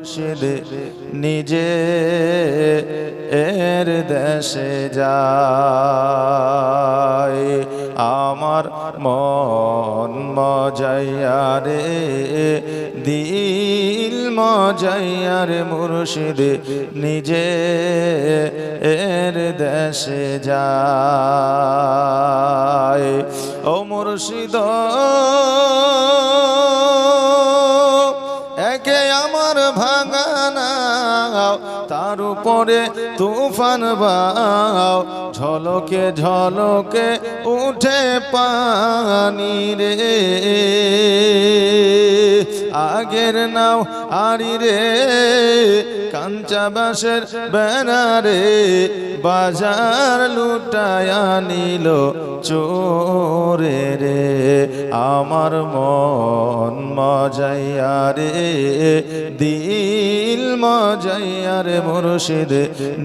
মুর্শিদ নিজে এর দেশে যায়। আমার মন মজাইয়া রে দিল মজাইয়া রে মুর্শিদ নিজে এর দেশে যায়। ও মুর্শিদ একে আমার ভাঙানা তার উপরে তুফান বাও, ঝলকে ঝলকে উঠে পানি রে। আগের নাও আরি রে কাঞ্চা বাঁশের বেনারে, বাজার লুটায়া নিল চোরে রে। আমার মন মজাইয়া রে দিল মজাইয়া রে মুর্শিদ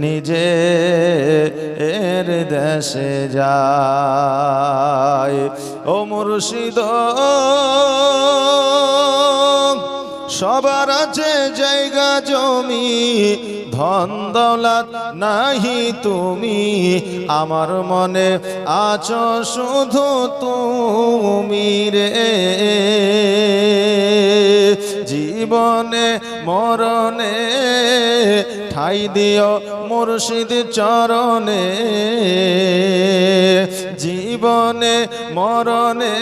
নিজে এর দেশে যায়। ও মুর্শিদ সবার আছে জায়গা জমি ধন দৌলত নাহি তুমি, আমার মনে আছো শুধু তুমি রে। জীবনে মরণে ঠাই দিও মুর্শিদ চরণে, জীবনে মরণে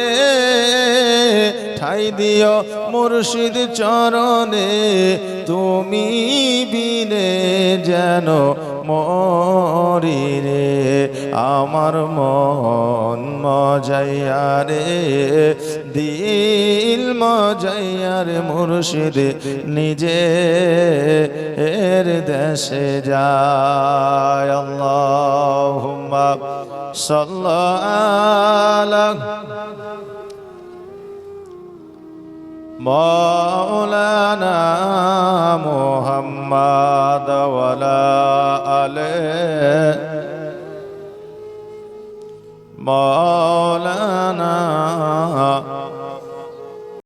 ঠাই দিও মুর্শিদ চরণে। তুমি বিনে যেন মরি রে। আমার মন মজাইয়া রে দিল মজাইয়া রে মুর্শিদ নিজে এর দেশে যায়। আল্লাহুম্মা সাল্লি মাওলানা মুহাম্মদ ওয়ালা আলে